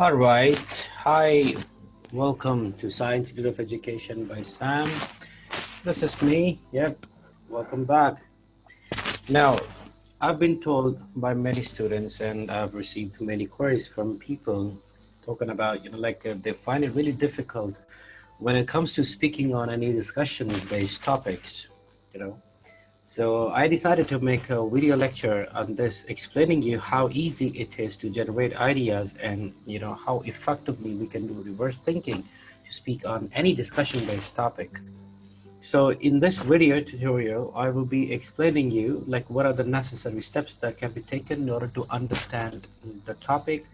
All right. Hi. Welcome to Science Institute of Education by Sam. This is me. Yep. Welcome back. Now, I've been told by many students, and I've received many queries from people talking about, they find it really difficult when it comes to speaking on any discussion-based topics, you know. So I decided to make a video lecture on this, explaining you how easy it is to generate ideas and how effectively we can do reverse thinking to speak on any discussion-based topic. So in this video tutorial, I will be explaining you what are the necessary steps that can be taken in order to understand the topic.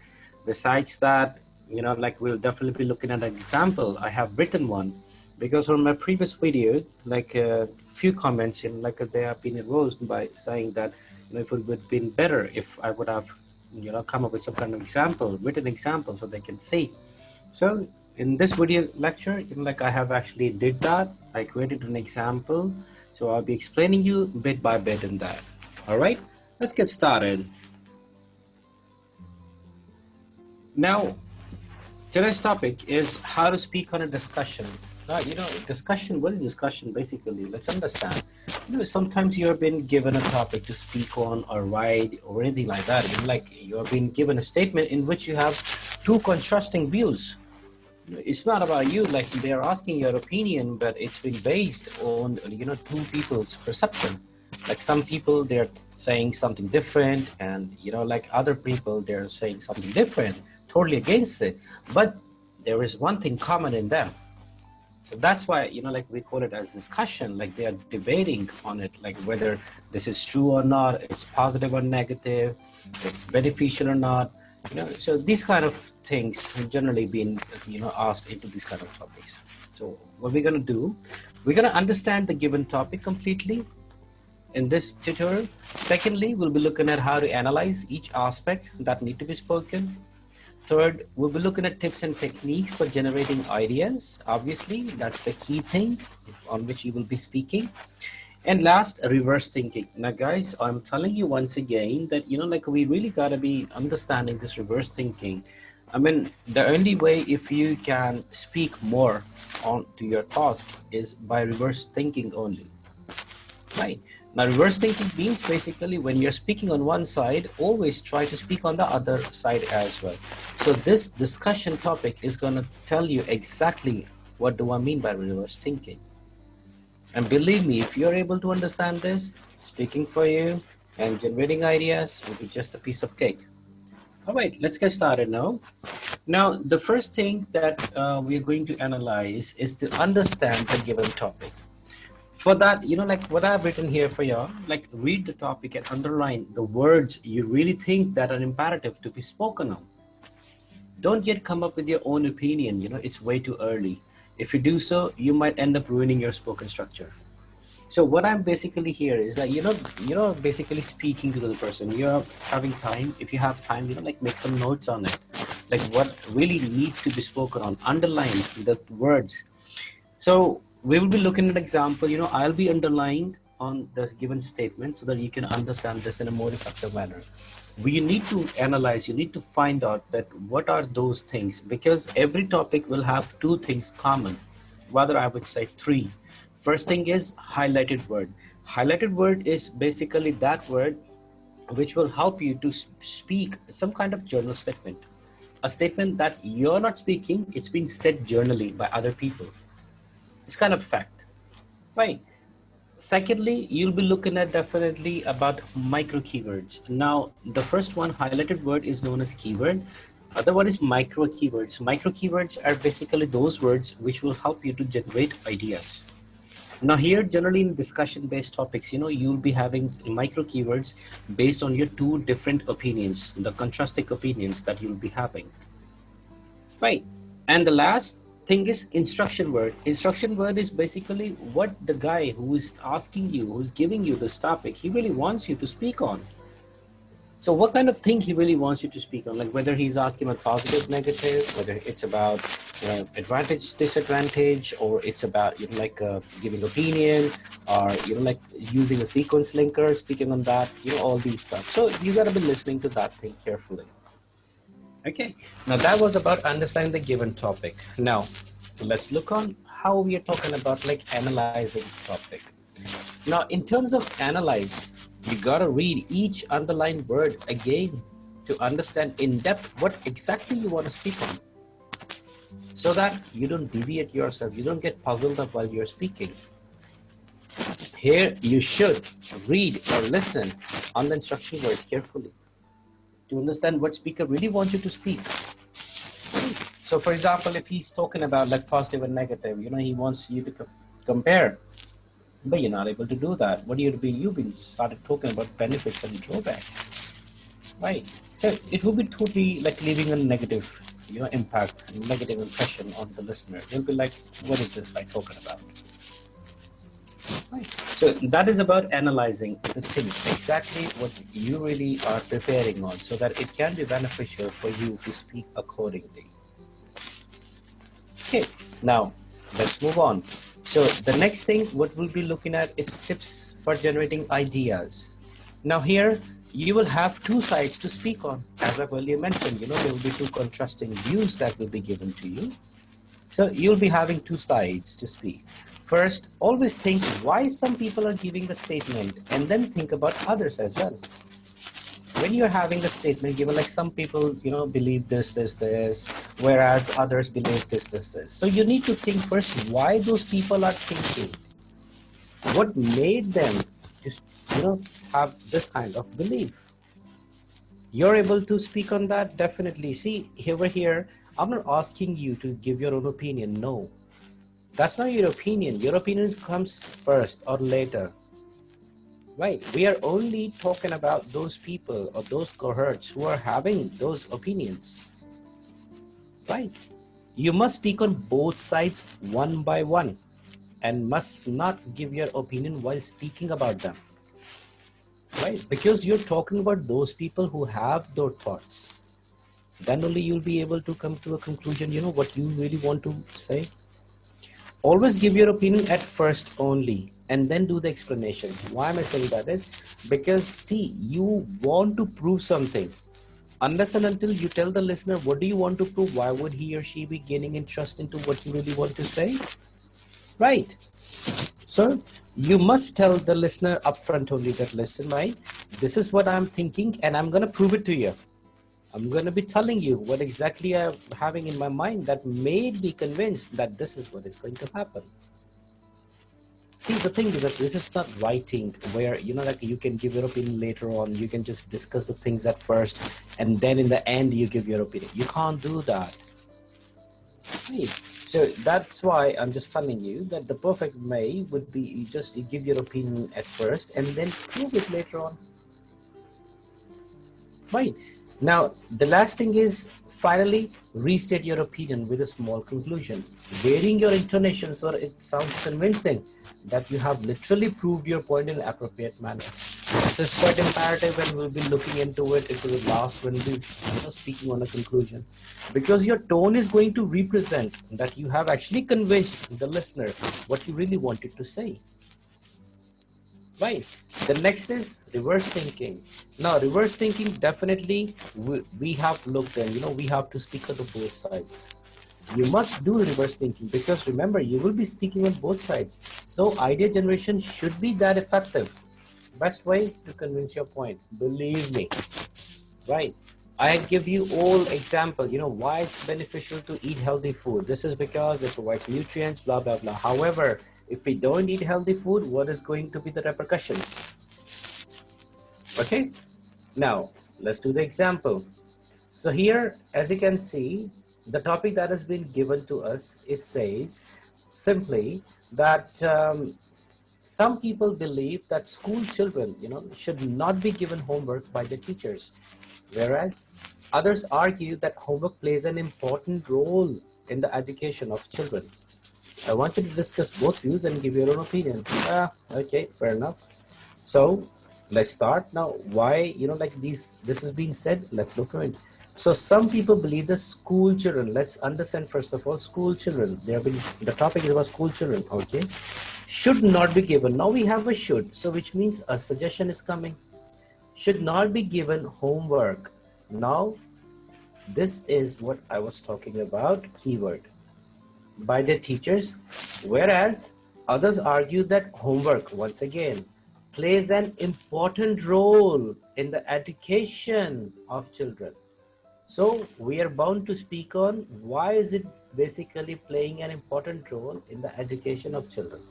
Besides that, we'll definitely be looking at an example. I have written one because from my previous video, a few comments, they have been erased by saying that, if it would have been better if I would have, come up with some kind of example, written example so they can see. So in this video lecture, I have actually did that. I created an example. So I'll be explaining you bit by bit in that. All right, let's get started. Now, today's topic is how to speak on a discussion. Discussion, what is discussion basically? Let's understand. Sometimes you're being given a topic to speak on or write or anything like that. You're being given a statement in which you have two contrasting views. It's not about you, they're asking your opinion, but it's been based on two people's perception. Some people, they're saying something different, and other people, they're saying something different, totally against it, but there is one thing common in them. So that's why we call it as discussion. They are debating on it, whether this is true or not, it's positive or negative, it's beneficial or not. So these kind of things have generally been, asked into these kind of topics. So what we're going to do, we're going to understand the given topic completely in this tutorial. Secondly, we'll be looking at how to analyze each aspect that need to be spoken. Third, we'll be looking at tips and techniques for generating ideas. Obviously, that's the key thing on which you will be speaking. And last, reverse thinking. Now, guys, I'm telling you once again that, we really got to be understanding this reverse thinking. I mean, the only way if you can speak more on to your task is by reverse thinking only, right? Now, reverse thinking means basically when you're speaking on one side, always try to speak on the other side as well. So this discussion topic is going to tell you exactly what do I mean by reverse thinking. And believe me, if you're able to understand this, speaking for you and generating ideas will be just a piece of cake. All right, let's get started now. Now, the first thing that we're going to analyze is to understand the given topic. For that, what I've written here for you, read the topic and underline the words you really think that are imperative to be spoken on. Don't yet come up with your own opinion, it's way too early. If you do so, you might end up ruining your spoken structure. So what I'm basically here is that, basically speaking to the person, you're having time. If you have time, make some notes on it. What really needs to be spoken on, underline the words. So we will be looking at an example, I'll be underlining on the given statement so that you can understand this in a more effective manner. You need to analyze, you need to find out that what are those things, because every topic will have two things common, rather I would say three. First thing is highlighted word. Highlighted word is basically that word which will help you to speak some kind of journal statement. A statement that you're not speaking, it's been said journally by other people. It's kind of fact, right? Secondly, you'll be looking at definitely about micro keywords. Now, the first one, highlighted word, is known as keyword. Other one is micro keywords. Micro keywords are basically those words which will help you to generate ideas. Now here, generally in discussion-based topics, you'll be having micro keywords based on your two different opinions, the contrasting opinions that you'll be having, right? And the last thing is instruction word. Instruction word is basically what the guy who is asking you, who's giving you this topic, he really wants you to speak on. So what kind of thing he really wants you to speak on, whether he's asking about positive, negative, whether it's about advantage, disadvantage, or it's about giving opinion, or using a sequence linker, speaking on that, all these stuff. So you got to be listening to that thing carefully. Okay, now that was about understanding the given topic. Now, let's look on how we are talking about like analyzing topic. Now, in terms of analyze, you gotta read each underlined word again to understand in depth what exactly you want to speak on, so that you don't deviate yourself, you don't get puzzled up while you're speaking. Here, you should read or listen on the instruction words carefully to understand what speaker really wants you to speak. So, for example, if he's talking about like positive and negative, he wants you to compare, but you're not able to do that. What do you be? You be started talking about benefits and drawbacks, right? So it will be totally like leaving a negative, impact, negative impression on the listener. They'll be like, "What is this guy talking about?" Right. So that is about analyzing the thing, exactly what you really are preparing on, so that it can be beneficial for you to speak accordingly. Okay, now let's move on. So the next thing, what we'll be looking at is tips for generating ideas. Now here, you will have two sides to speak on. As I've earlier mentioned, there will be two contrasting views that will be given to you. So you'll be having two sides to speak. First, always think why some people are giving the statement, and then think about others as well. When you're having a statement given, like some people, believe this, whereas others believe this. So you need to think first why those people are thinking. What made them just, have this kind of belief? You're able to speak on that? Definitely. See, over here, I'm not asking you to give your own opinion. No, that's not your opinion. Your opinion comes first or later. Right. We are only talking about those people or those cohorts who are having those opinions. Right. You must speak on both sides one by one and must not give your opinion while speaking about them. Right. Because you're talking about those people who have those thoughts. Then only you'll be able to come to a conclusion, what you really want to say. Always give your opinion at first only, and then do the explanation. Why am I saying that is? Because see, you want to prove something. Unless and until you tell the listener, what do you want to prove? Why would he or she be gaining interest into what you really want to say? Right. So you must tell the listener upfront only that, listen, mate, this is what I'm thinking, and I'm going to prove it to you. I'm going to be telling you what exactly I'm having in my mind that made me convinced that this is what is going to happen. See, the thing is that this is not writing where, like you can give your opinion later on. You can just discuss the things at first, and then in the end, you give your opinion. You can't do that. Right. So that's why I'm just telling you that the perfect way would be you just give your opinion at first and then prove it later on. Right. Now, the last thing is, finally, restate your opinion with a small conclusion. Varying your intonation so it sounds convincing that you have literally proved your point in an appropriate manner. This is quite imperative, and we'll be looking into it the last when we'll be speaking on a conclusion. Because your tone is going to represent that you have actually convinced the listener what you really wanted to say. Right. The next is reverse thinking. Now, reverse thinking, definitely we have looked at, we have to speak on the both sides. You must do reverse thinking because remember, you will be speaking on both sides. So idea generation should be that effective. Best way to convince your point, believe me. Right. I give you all example, why it's beneficial to eat healthy food. This is because it provides nutrients, blah, blah, blah. However, if we don't eat healthy food, what is going to be the repercussions? Okay, now let's do the example. So here, as you can see, the topic that has been given to us, it says simply that some people believe that school children, should not be given homework by the teachers, whereas others argue that homework plays an important role in the education of children. I want you to discuss both views and give your own opinion. Okay, fair enough. So let's start now. Why, like this is being said, let's look at it. So some people believe that school children, let's understand first of all, school children, the topic is about school children, okay, should not be given. Now we have a should, so which means a suggestion is coming. Should not be given homework. Now This is what I was talking about, keyword, by their teachers, whereas others argue that homework, once again, plays an important role in the education of children. So we are bound to speak on why is it basically playing an important role in the education of children.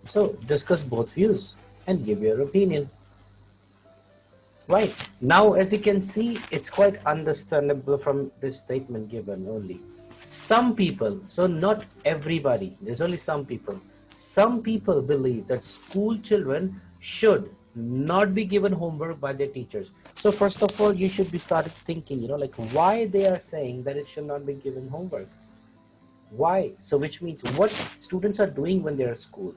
So discuss both views and give your opinion. Right. Now, as you can see, it's quite understandable from this statement given only. Some people, so not everybody, there's only some people believe that school children should not be given homework by their teachers. So first of all, you should be started thinking, like why they are saying that it should not be given homework. Why? So which means what students are doing when they're at school,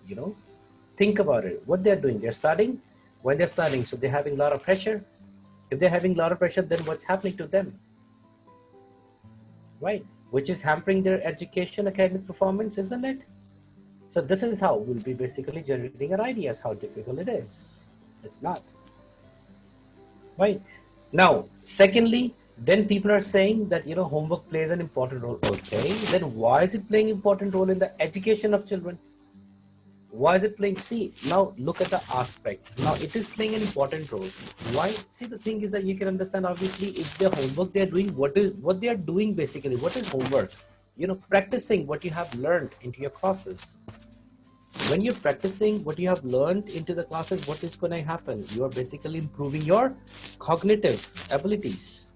think about it. What they're doing, they're studying. When they're studying, so they're having a lot of pressure. If they're having a lot of pressure, then what's happening to them? Right? Which is hampering their education, academic performance, isn't it? So this is how we'll be basically generating our ideas how difficult it is. It's not. Right? Now, secondly, then people are saying that, homework plays an important role. Okay, then why is it playing an important role in the education of children? Why is it playing? See, now look at the aspect. Now it is playing an important role. Why? See, the thing is that you can understand, obviously, if the homework they're doing, what they are doing basically, what is homework? Practicing what you have learned into your classes. When you're practicing what you have learned into the classes, what is going to happen? You are basically improving your cognitive abilities.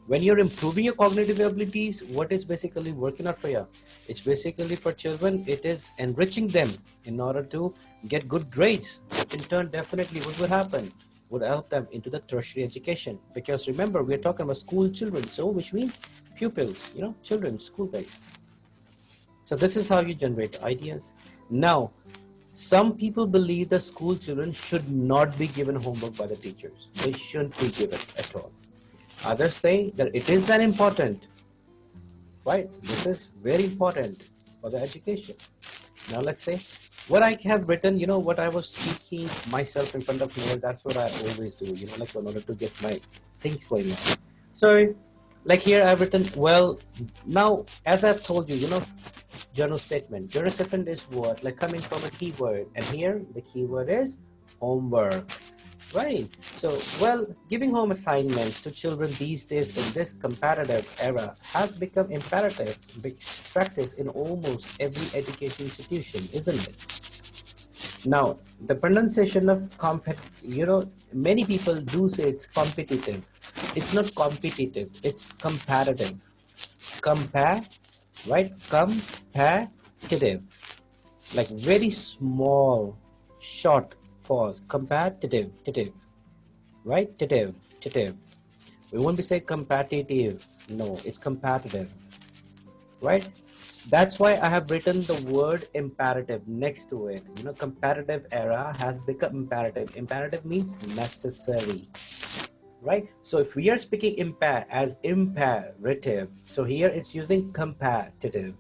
When you're improving your cognitive abilities, what is basically working out for you? It's basically for children, it is enriching them in order to get good grades. In turn, definitely what would happen? Would help them into the tertiary education. Because remember, we're talking about school children, so which means pupils, children, school-based. So this is how you generate ideas. Now, some people believe that school children should not be given homework by the teachers. They shouldn't be given at all. Others say that it is an important, right? This is very important for the education. Now let's say what I have written, what I was speaking myself in front of mirror, that's what I always do, like in order to get my things going on. So like here I've written, well, now as I've told you, journal statement. Journal statement is what? Like coming from a keyword, and here the keyword is homework. Right. So, well, giving home assignments to children these days in this comparative era has become imperative practice in almost every education institution, isn't it? Now, the pronunciation of many people do say it's competitive. It's not competitive, it's comparative. Compare, right? Comparative. Like very small, short pause. Competitive, right? Titive. We won't be saying competitive. No, it's competitive, right? That's why I have written the word imperative next to it. Comparative era has become imperative. Imperative means necessary, right? So if we are speaking as imperative, so here it's using competitive.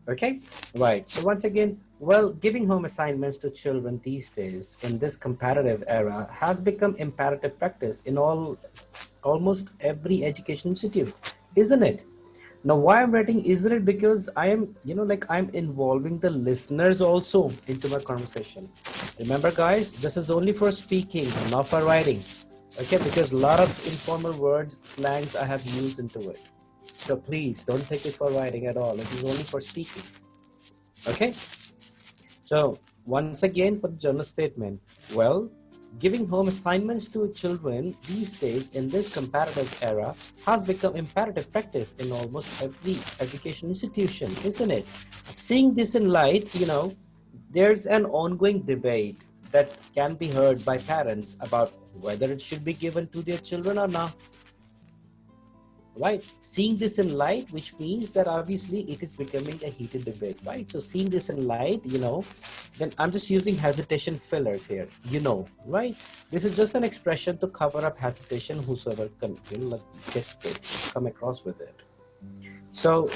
Okay, right. So once again, well, giving home assignments to children these days in this comparative era has become imperative practice in almost every education institute, isn't it? Now, why I'm writing isn't it? Because I am, I'm involving the listeners also into my conversation. Remember, guys, this is only for speaking, not for writing. Okay, because a lot of informal words, slangs I have used into it. So please don't take it for writing at all. It is only for speaking. Okay. So once again for the journal statement, well, giving home assignments to children these days in this comparative era has become imperative practice in almost every education institution, isn't it? Seeing this in light, there's an ongoing debate that can be heard by parents about whether it should be given to their children or not. Right, seeing this in light, which means that obviously it is becoming a heated debate, right? So seeing this in light, then I'm just using hesitation fillers here, right? This is just an expression to cover up hesitation, whosoever gets to come across with it. So,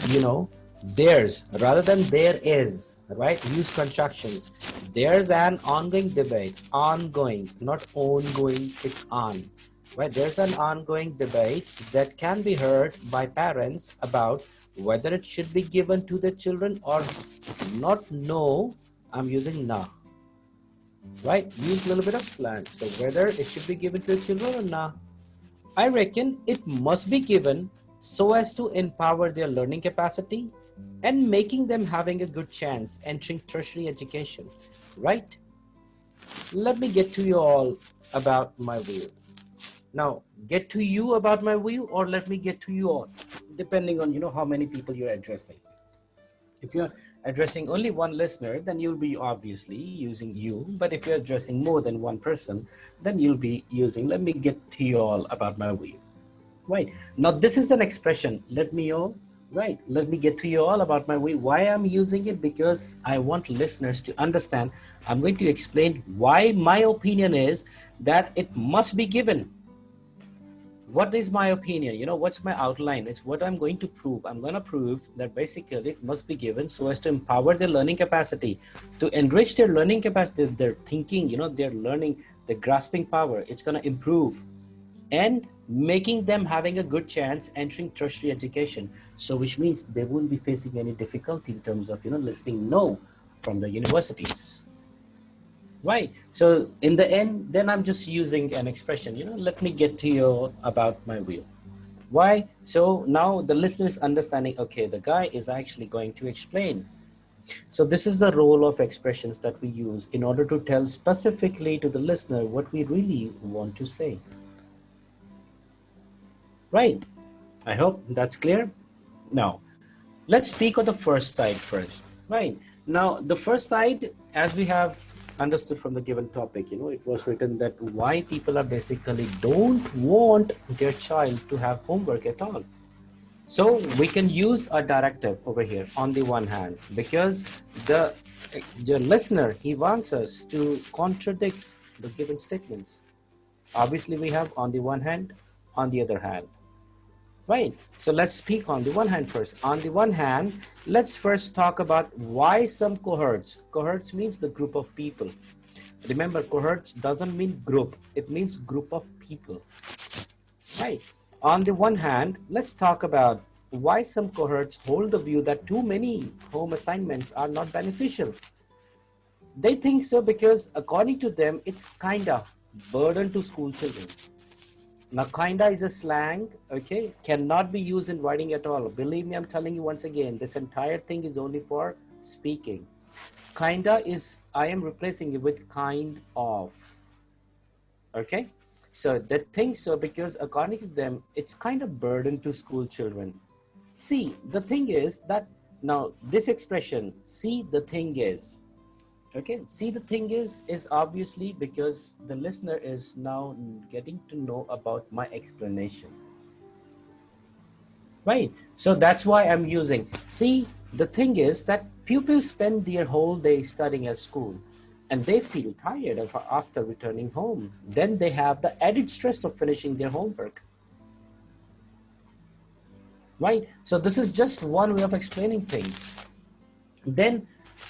there's rather than there is, right? Use contractions. There's an ongoing debate, ongoing, not ongoing, it's on. right? There's an ongoing debate that can be heard by parents about whether it should be given to the children or not. No, I'm using na, right? Use a little bit of slang. So whether it should be given to the children or na, I reckon it must be given so as to empower their learning capacity and making them having a good chance entering tertiary education, right? Let me get to you all about my view. Now, get to you about my view, or let me get to you all, depending on, how many people you're addressing. If you're addressing only one listener, then you'll be obviously using you. But if you're addressing more than one person, then you'll be using, let me get to you all about my view. Right. Now, this is an expression, let me get to you all about my way. Why I'm using it? Because I want listeners to understand. I'm going to explain why my opinion is that it must be given. What is my opinion? What's my outline? It's what I'm going to prove. I'm going to prove that basically it must be given so as to empower their learning capacity, to enrich their learning capacity, their thinking, their learning, their grasping power. It's going to improve, and making them having a good chance entering tertiary education. So which means they won't be facing any difficulty in terms of, listing no from the universities. Right. So in the end, then I'm just using an expression, let me get to you about my view. Why? So now the listener is understanding, okay, the guy is actually going to explain. So this is the role of expressions that we use in order to tell specifically to the listener what we really want to say. Right. I hope that's clear. Now, let's speak of the first side first. Right. Now, the first side, as we have understood from the given topic, it was written that why people are basically don't want their child to have homework at all. So we can use a directive over here on the one hand, because the listener, he wants us to contradict the given statements. Obviously, we have on the one hand, on the other hand. Right. So let's speak on the one hand first. On the one hand, let's first talk about why some cohorts. Cohorts means the group of people. Remember, cohorts doesn't mean group. It means group of people. Right. On the one hand, let's talk about why some cohorts hold the view that too many home assignments are not beneficial. They think so because according to them, it's kind of burden to school children. Now, kinda is a slang, okay? Cannot be used in writing at all. Believe me, I'm telling you once again, this entire thing is only for speaking. Kinda is, I am replacing it with kind of, okay? So they think so because according to them, it's kind of burden to school children. See, the thing is that, now this expression, see the thing is, okay, see the thing is obviously because the listener is now getting to know about my explanation. Right. So that's why I'm using, see, the thing is that pupils spend their whole day studying at school and they feel tired after returning home. Then they have the added stress of finishing their homework. Right. So this is just one way of explaining things. Then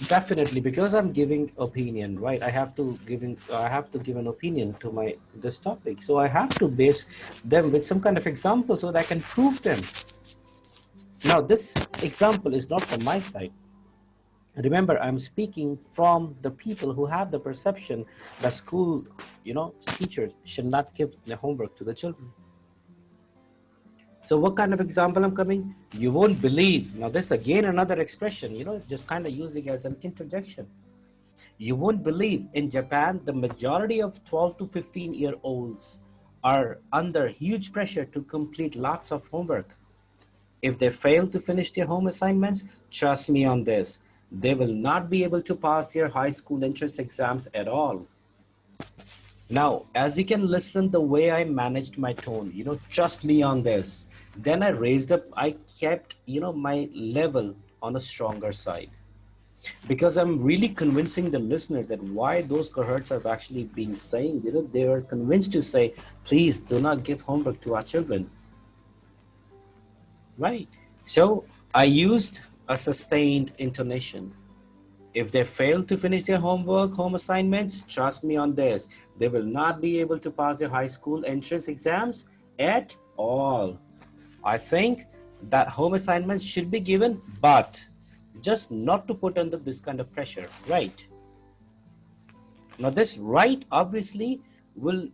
definitely, because I'm giving opinion, right? I have to give an opinion to this topic. So I have to base them with some kind of example so that I can prove them. Now, this example is not from my side. Remember, I'm speaking from the people who have the perception that school, teachers should not give the homework to the children. So what kind of example I'm coming? You won't believe. Now this again another expression, just kind of using as an interjection. You won't believe in Japan, the majority of 12 to 15-year-olds are under huge pressure to complete lots of homework. If they fail to finish their home assignments, trust me on this, they will not be able to pass their high school entrance exams at all. Now, as you can listen the way I managed my tone, trust me on this. Then I raised up, I kept, my level on a stronger side. Because I'm really convincing the listener that why those cohorts have actually been saying, they are convinced to say, please do not give homework to our children. Right. So I used a sustained intonation. If they fail to finish their homework, home assignments, trust me on this, they will not be able to pass their high school entrance exams at all. I think that home assignments should be given, but just not to put under this kind of pressure, right? Now, this right obviously will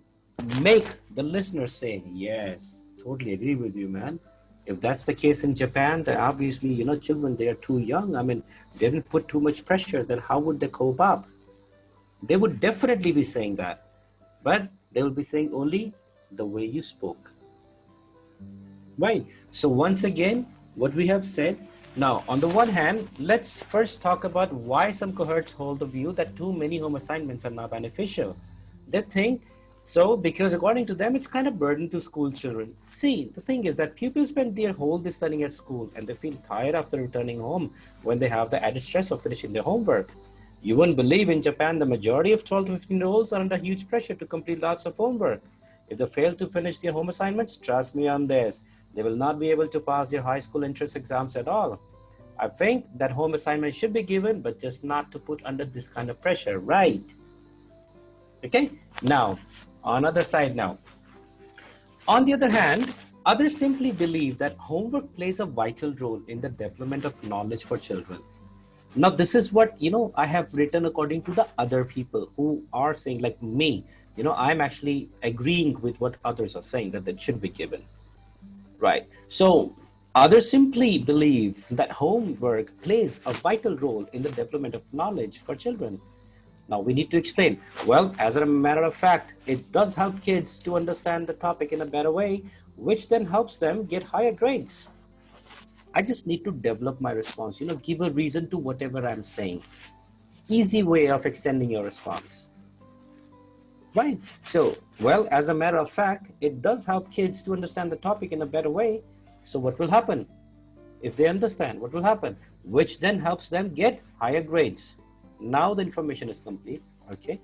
make the listener say, yes, totally agree with you, man. If that's the case in Japan, then obviously, children, they are too young. I mean, they didn't put too much pressure, then how would they cope up? They would definitely be saying that, but they will be saying only the way you spoke. Right. So once again, what we have said, now on the one hand, let's first talk about why some cohorts hold the view that too many home assignments are not beneficial. They think so because according to them, it's kind of burden to school children. See, the thing is that pupils spend their whole day studying at school and they feel tired after returning home when they have the added stress of finishing their homework. You wouldn't believe in Japan, the majority of 12 to 15-year-olds are under huge pressure to complete lots of homework. If they fail to finish their home assignments, trust me on this, they will not be able to pass their high school entrance exams at all. I think that home assignments should be given, but just not to put under this kind of pressure, right? Okay, now, on other side now. On the other hand, others simply believe that homework plays a vital role in the development of knowledge for children. Now, this is what, I have written according to the other people who are saying like me, I'm actually agreeing with what others are saying that it should be given. Right. So others simply believe that homework plays a vital role in the development of knowledge for children. Now we need to explain. Well, as a matter of fact, it does help kids to understand the topic in a better way, which then helps them get higher grades. I just need to develop my response, give a reason to whatever I'm saying. Easy way of extending your response. Right. So, well, as a matter of fact, it does help kids to understand the topic in a better way. So what will happen? If they understand, what will happen? Which then helps them get higher grades. Now the information is complete. Okay.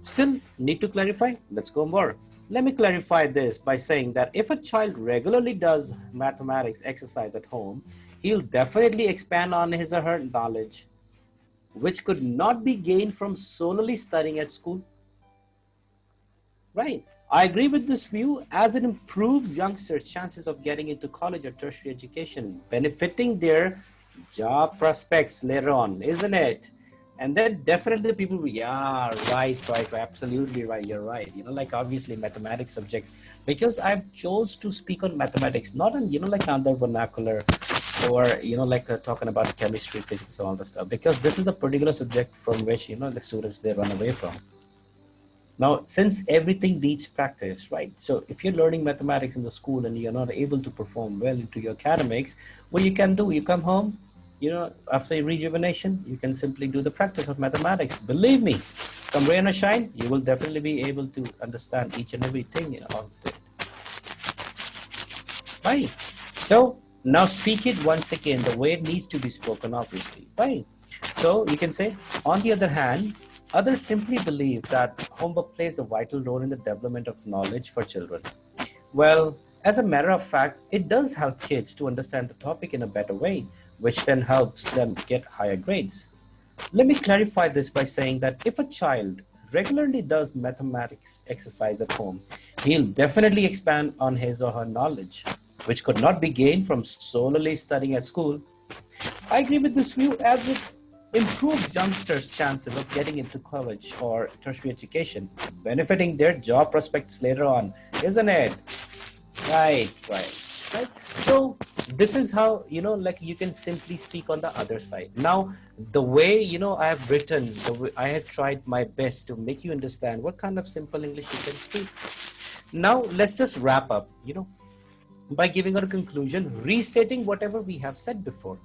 Still need to clarify? Let's go more. Let me clarify this by saying that if a child regularly does mathematics exercise at home, he'll definitely expand on his or her knowledge, which could not be gained from solely studying at school. Right. I agree with this view as it improves youngsters' chances of getting into college or tertiary education, benefiting their job prospects later on, isn't it? And then definitely people, yeah, right, absolutely right, you're right. Like obviously mathematics subjects, because I've chose to speak on mathematics, not on, like other vernacular or, like talking about chemistry, physics, all the stuff, because this is a particular subject from which, the students, they run away from. Now, since everything needs practice, right? So if you're learning mathematics in the school and you're not able to perform well into your academics, what you can do, you come home, after rejuvenation, you can simply do the practice of mathematics. Believe me, come rain or shine, you will definitely be able to understand each and everything of it. Right? So now speak it once again, the way it needs to be spoken, obviously. Right? So you can say, on the other hand, others simply believe that homework plays a vital role in the development of knowledge for children. Well, as a matter of fact, it does help kids to understand the topic in a better way, which then helps them get higher grades. Let me clarify this by saying that if a child regularly does mathematics exercise at home, he'll definitely expand on his or her knowledge, which could not be gained from solely studying at school. I agree with this view as it improves youngsters' chances of getting into college or tertiary education, benefiting their job prospects later on, isn't it? Right. So this is how, like you can simply speak on the other side. Now, the way, I have written, the way I have tried my best to make you understand what kind of simple English you can speak. Now, let's just wrap up, by giving our conclusion, restating whatever we have said before.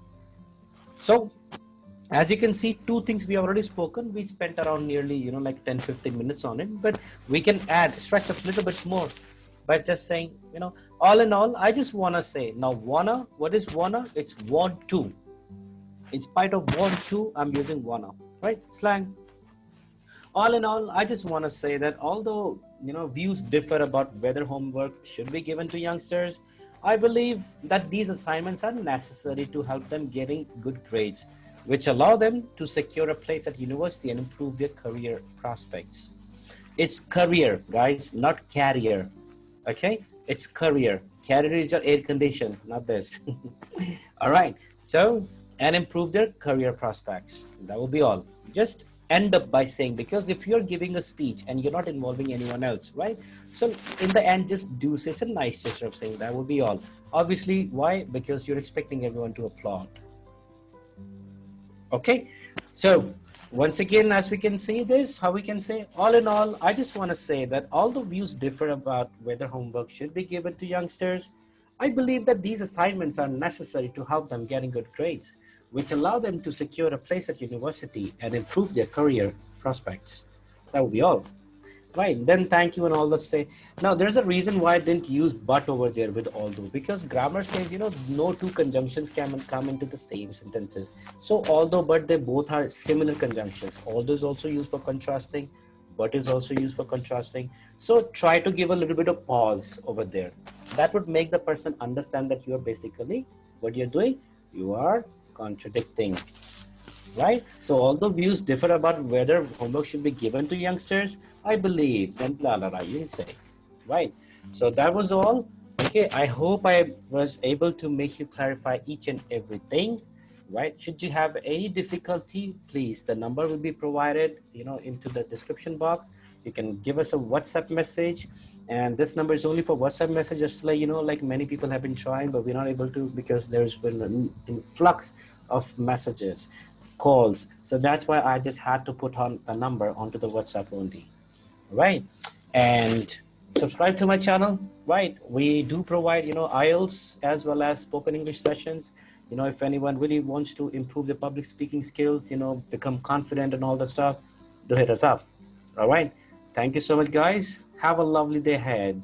So, as you can see, two things we have already spoken. We spent around nearly, like 10-15 minutes on it, but we can stretch a little bit more by just saying, all in all, I just want to say, now wanna, what is wanna? It's want to. In spite of want to, I'm using wanna, right? Slang. All in all, I just want to say that although, views differ about whether homework should be given to youngsters, I believe that these assignments are necessary to help them getting good grades. which allow them to secure a place at university and improve their career prospects. It's career, guys, not carrier. Okay? It's career. Carrier is your air condition, not this. All right. So, and improve their career prospects. That will be all. Just end up by saying, because if you're giving a speech and you're not involving anyone else, right? So in the end, just do say, it's a nice gesture of saying that will be all. Obviously, why? Because you're expecting everyone to applaud. Okay. So once again, as we can see this, how we can say, all in all, I just want to say that although views differ about whether homework should be given to youngsters, I believe that these assignments are necessary to help them getting good grades, which allow them to secure a place at university and improve their career prospects. That will be all. Right, then thank you and all that say. Now, there's a reason why I didn't use but over there with although, because grammar says, no two conjunctions can come into the same sentences. So although, but, they both are similar conjunctions. Although is also used for contrasting, but is also used for contrasting. So try to give a little bit of pause over there. That would make the person understand that you are basically, what you're doing, you are contradicting. Right? So although views differ about whether homework should be given to youngsters, I believe, and you say, right? So that was all. Okay, I hope I was able to make you clarify each and everything, right? Should you have any difficulty, please, the number will be provided, into the description box. You can give us a WhatsApp message, and this number is only for WhatsApp messages, to let you know, like many people have been trying, but we're not able to because there's been an influx of messages, calls. So that's why I just had to put on a number onto the WhatsApp only, right? And subscribe to my channel, right? We do provide, IELTS as well as spoken English sessions. If anyone really wants to improve their public speaking skills, become confident and all that stuff, do hit us up. All right. Thank you so much, guys. Have a lovely day ahead.